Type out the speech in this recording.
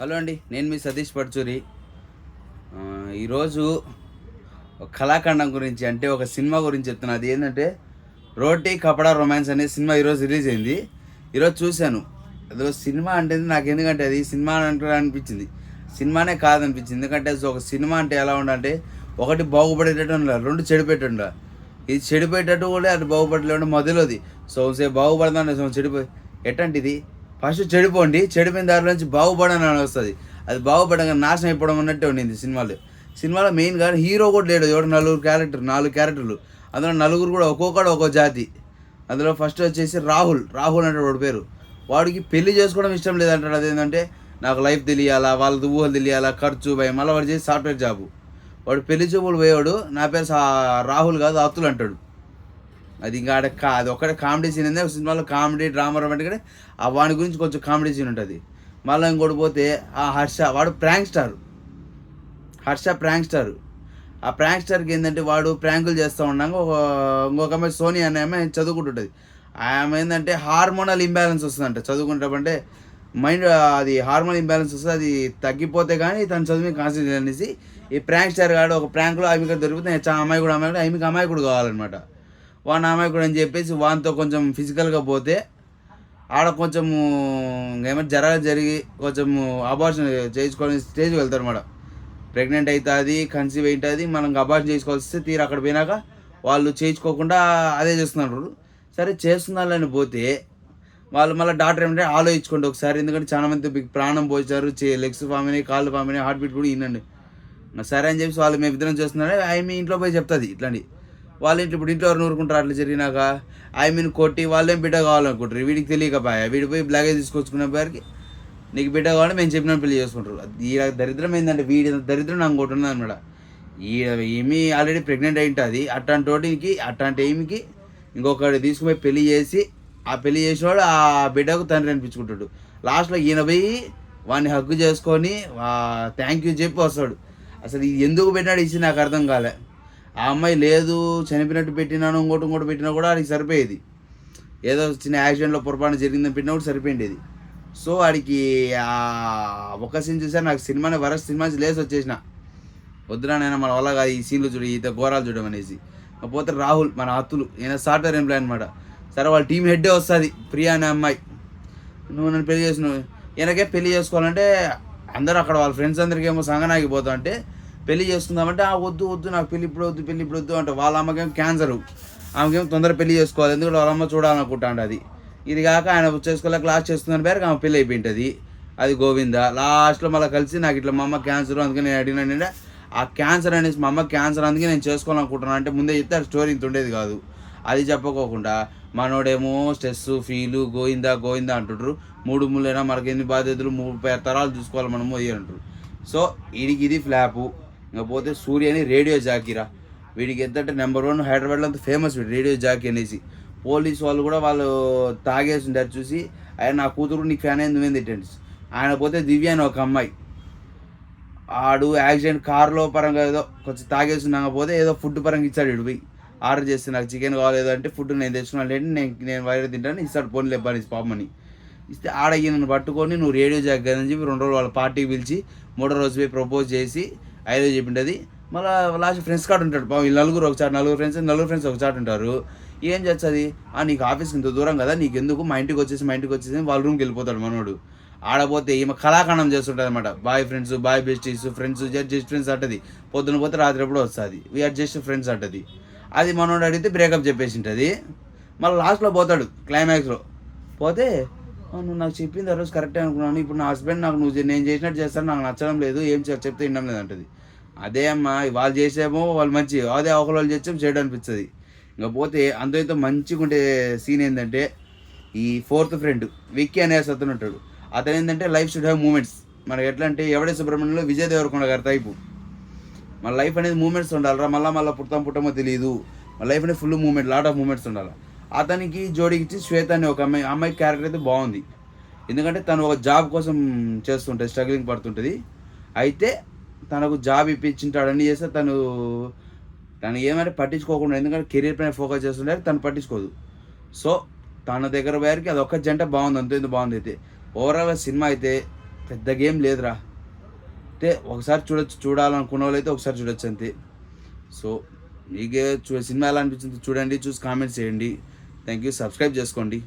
Hello అండి, నేను మీ సతీష్ పడ్చూరి. ఈరోజు ఒక కళాఖండం గురించి, అంటే ఒక సినిమా గురించి చెప్తున్నా. అది ఏంటంటే రోటీ కపడా రొమాన్స్ అనే సినిమా ఈరోజు రిలీజ్ అయింది. ఈరోజు చూశాను. అదో సినిమా అంటే నాకు ఎందుకంటే అది సినిమా అంటే అనిపించింది, సినిమానే కాదనిపించింది. ఎందుకంటే ఒక సినిమా అంటే ఎలా ఉండాలంటే, ఒకటి బాగుపడేటట్టు ఉండాలి, రెండు చెడిపోయేటట్టు ఉండాలి. ఇది చెడిపోయేటట్టు కూడా అది బాగుపడలేడు మధ్యలోది. సేపు బాగుపడదాం చెడిపోయి ఎట్టంటిది. ఫస్ట్ చెడిపోండి, చెడిపోయిన దారి నుంచి బాగుపడని అని వస్తుంది. అది బాగుపడగా నాశనం అయిపోవడం అన్నట్టే ఉండింది సినిమాలో మెయిన్ కానీ హీరో కూడా లేడు. ఎవడు నాలుగు క్యారెక్టర్లు. అందులో నలుగురు కూడా ఒక్కొక్కడు ఒక్కో జాతి. అందులో ఫస్ట్ వచ్చేసి రాహుల్ అంటే వాడి పేరు. వాడికి పెళ్లి చేసుకోవడం ఇష్టం లేదంటాడు. అదేంటంటే నాకు లైఫ్ తెలియాలా, వాళ్ళ ఊహలు తెలియాలా, ఖర్చు భయం. మళ్ళీ వాడు చేసి సాఫ్ట్వేర్ జాబు. వాడు పెళ్లి చూపులు పోయాడు, నా పేరు రాహుల్ కాదు అతుల్ అంటాడు. అది ఇంకా అది ఒక్కడే కామెడీ సీన్ ఉంది సినిమాలో. కామెడీ డ్రామా రొమాంటిక్ ఆ వాడి గురించి కొంచెం కామెడీ సీన్ ఉంటుంది. మళ్ళీ ఇంకోటి పోతే ఆ హర్ష, వాడు ప్రాంక్ స్టార్. ఆ ప్రాంక్ స్టార్కి ఏంటంటే వాడు ప్రాంకులు చేస్తూ ఉండగా ఇంకొక అమ్మాయి సోనీ అనే అమ్మాయి చదువుకుంటుంటుంది. ఆమె ఏంటంటే హార్మోనల్ ఇంబ్యాలెన్స్ వస్తుందంట చదువుకుంటామంటే. మైండ్ అది హార్మోన్ ఇంబ్యాలెన్స్ వస్తుంది, అది తగ్గిపోతే కానీ తను చదువు కాన్సన్ట్రేట్ అనేసి ఈ ప్రాంక్ స్టార్ గాడు ఒక ప్రాంక్లో ఆమెకు దొరికితే అమ్మాయికుడు కావాలన్నమాట. వాడిని అమాయకుడు అని చెప్పేసి వానితో కొంచెం ఫిజికల్గా పోతే ఆడ కొంచెము ఏమైనా జరిగి కొంచెము అబార్షన్ చేసుకొని స్టేజ్కి వెళ్తారు అన్నమాట. ప్రెగ్నెంట్ అవుతుంది, కన్సీవ్ అవుతుంది, మనం అబార్షన్ చేసుకోవాల్సి వస్తే తీరు అక్కడ పోయినాక వాళ్ళు చేయించుకోకుండా అదే చేస్తున్నారు. సరే చేస్తున్నారని పోతే వాళ్ళు మళ్ళీ డాక్టర్ ఏమంటే ఆలోచించుకోండి ఒకసారి, ఎందుకంటే చాలా మంది ప్రాణం పోయించారు, లెగ్స్ ఫామ్ అయినాయి, కాళ్ళు ఫామ్ అయినాయి, హార్ట్ బీట్ కూడా వినండి. సరే అని చెప్పేసి వాళ్ళు మేము ఇద్దరం చేస్తున్నారే మీ ఇంట్లో పోయి చెప్తుంది ఇట్లాంటి. వాళ్ళ ఇప్పుడు ఇంట్లో ఎవరు నూరుకుంటారు అట్లా జరిగినాక. మీన్ కొట్టి వాళ్ళేం బిడ్డ కావాలనుకుంటారు. వీడికి తెలియకపోయా, వీడి పోయి బ్లాగేజ్ తీసుకొచ్చుకునే పేరుకి నీకు బిడ్డ కావాలని మేము చెప్పిన పెళ్లి చేసుకుంటారు. ఈ దరిద్రం ఏంటంటే వీడి దరిద్రం నాకు ఒకటి ఉన్నది అనమాట. ఏమీ ఆల్రెడీ ప్రెగ్నెంట్ అయి ఉంటుంది. అట్లాంటి ఏమికి ఇంకొకటి తీసుకుపోయి పెళ్లి చేసి ఆ పెళ్లి చేసినవాడు ఆ బిడ్డకు తండ్రి అనిపించుకుంటాడు. లాస్ట్లో ఈయన పోయి వాడిని హగ్గు చేసుకొని థ్యాంక్ యూ చెప్పి వస్తాడు. అసలు ఇది ఎందుకు పెట్టినాడు ఇచ్చి నాకు అర్థం కాలే. ఆ అమ్మాయి లేదు చనిపోయినట్టు పెట్టినాను, ఇంకోటి పెట్టినా కూడా ఆడికి సరిపోయేది. ఏదో చిన్న యాక్సిడెంట్లో పొరపాటు జరిగిందని పెట్టినా కూడా సరిపోయింది. సో ఆడికి ఒక సీన్ చూసారు నాకు సినిమాని వరస్ట్ సినిమా లేసి వచ్చేసిన. వద్దురా నేను మన వల్ల కాదు ఈ సీన్లు చూడు, ఈత ఘోరాలు చూడమనేసి. కాకపోతే రాహుల్ మన అతులు ఈయన సాఫ్ట్వేర్ ఎంప్లాయ్ అనమాట. సరే వాళ్ళ టీం హెడ్డే వస్తుంది ప్రియా అనే అమ్మాయి. నువ్వు నన్ను పెళ్లి చేసినావు, ఈయనకే పెళ్లి చేసుకోవాలంటే అందరూ అక్కడ వాళ్ళ ఫ్రెండ్స్ అందరికీ ఏమో సంగనాకి పోతా అంటే పెళ్లి చేసుకుందామంటే వద్దు నాకు పెళ్లి ఇప్పుడు వద్దు అంటే వాళ్ళ అమ్మకేం క్యాన్సరు, ఆమెకేం తొందరగా పెళ్లి చేసుకోవాలి, ఎందుకంటే వాళ్ళ అమ్మ చూడాలనుకుంటా అండి. అది ఇది కాక ఆయన చేసుకోలేక లాస్ట్ చేసుకుందని పేరు ఆమె పెళ్ళి అయిపోయింటుంది. అది గోవింద. లాస్ట్లో మళ్ళీ కలిసి నాకు ఇట్లా మా అమ్మ క్యాన్సర్, అందుకే నేను అడిగినానంటే ఆ క్యాన్సర్ అనేసి మా అమ్మ క్యాన్సర్ అందుకే నేను చేసుకోవాలనుకుంటున్నాను అంటే ముందే చెప్తే ఆ స్టోరీ ఇంత ఉండేది కాదు. అది చెప్పకోకుండా మనోడేమో స్ట్రెస్ ఫీలు గోయిందా అంటుంటారు. 3 ముళ్ళైనా మనకి ఎన్ని బాధ్యతలు 30 తరాలు చూసుకోవాలి మనము అంటారు. సో ఇది ఫ్లాపు. ఇంకపోతే సూర్య అని రేడియో జాకీరా. వీడికి ఎంతంటే నెంబర్ 1 హైదరాబాద్లో అంత ఫేమస్ వీడు రేడియో జాకీ అనేసి. పోలీసు వాళ్ళు కూడా వాళ్ళు తాగేసి ఉంటారు చూసి ఆయన నా కూతురు నీకు ఫ్యాన్ అయింది నువ్వేం తిట్టండి. ఆయన పోతే దివ్య అని ఒక అమ్మాయి, ఆడు యాక్సిడెంట్ కారులో పరంగా ఏదో కొంచెం తాగేస్తున్నాక పోతే ఏదో ఫుడ్ పరంగా ఇచ్చాడు. వీడు పోయి ఆర్డర్ చేస్తే నాకు చికెన్ కావాలేదో అంటే ఫుడ్ నేను తెచ్చుకున్నాను అంటే నేను వైర్ తింటాను ఇస్తాడు పోనీ లేపని పాపమని ఇస్తే ఆడ ఈయనను పట్టుకొని నువ్వు రేడియో జాకీ అని చెప్పి 2 రోజులు వాళ్ళ పార్టీకి పిలిచి 3వ రోజు పోయి ప్రపోజ్ చేసి 5 చెప్పింటుంది. మళ్ళీ లాస్ట్ ఫ్రెండ్స్ కార్డు ఉంటాడు పాపం. వీళ్ళు నలుగురు ఫ్రెండ్స్ ఒక చాటు ఉంటారు. ఏం చేస్తుంది నీకు ఆఫీస్కి ఇంత దూరం కదా నీకు ఎందుకు మా ఇంటికి వచ్చేసి వాళ్ళ రూమ్కి వెళ్ళిపోతాడు మనోడు. ఆడపోతే ఈమె కళాఖండం చేస్తుంటుంది అనమాట. Boy friends, boy besties, friends just friends అంటది. పొద్దున పోతే రాత్రి ఎప్పుడో వస్తుంది, వీఆర్ జస్ట్ ఫ్రెండ్స్ అంటది. అది మనోడు అడిగితే బ్రేకప్ చెప్పేసి ఉంటుంది. మళ్ళీ లాస్ట్లో పోతాడు క్లైమాక్స్లో. పోతే నువ్వు నాకు చెప్పింది ఆ రోజు కరెక్టే అనుకున్నాను, ఇప్పుడు నా హస్బెండ్ నాకు నేను చేసినట్టు చేస్తాను, నాకు నచ్చడం లేదు, ఏం చెప్తే వినడం లేదు అంటది. అదే అమ్మా వాళ్ళు చేసేమో వాళ్ళు మంచి, అదే ఒకరు వాళ్ళు చేసాము చేయడం అనిపిస్తుంది. ఇంకపోతే అంత మంచిగా ఉండే సీన్ ఏంటంటే ఈ 4th ఫ్రెండ్ విక్కీ అనేసి అతను ఉంటాడు. అతను ఏంటంటే లైఫ్ షుడ్ హ్యావ్ మూమెంట్స్. మనకి ఎట్లా అంటే ఎవడే సుబ్రహ్మణ్యంలో విజయ్ దేవరకొండ గారి టైపు. మన లైఫ్ అనేది మూమెంట్స్ ఉండాలిరా. మళ్ళీ పుట్టమో తెలియదు. మన లైఫ్ అనేది full moment, lot of moments ఉండాలి. అతనికి జోడికి ఇచ్చి శ్వేత అనే ఒక అమ్మాయి క్యారెక్టర్ అయితే బాగుంది. ఎందుకంటే తను ఒక జాబ్ కోసం చేస్తుంటుంది, స్ట్రగ్లింగ్ పడుతుంటుంది. అయితే తనకు జాబ్ ఇప్పించుంటాడు అన్నీ చేస్తే తను ఏమైనా పట్టించుకోకుండా, ఎందుకంటే కెరీర్ పైన ఫోకస్ చేస్తుంటే తను పట్టించుకోదు. సో తన దగ్గర పోయారికి అది ఒక్క జంట బాగుంది, అంత బాగుంది. అయితే ఓవరాల్గా సినిమా అయితే పెద్ద గేమ్ లేదురా. అంటే ఒకసారి చూడొచ్చు, చూడాలనుకున్న వాళ్ళైతే ఒకసారి చూడొచ్చు అంతే. సో మీకే సినిమా ఎలా అనిపించింది చూడండి, చూసి కామెంట్స్ చేయండి. Thank you. సబ్స్క్రైబ్ చేసుకోండి.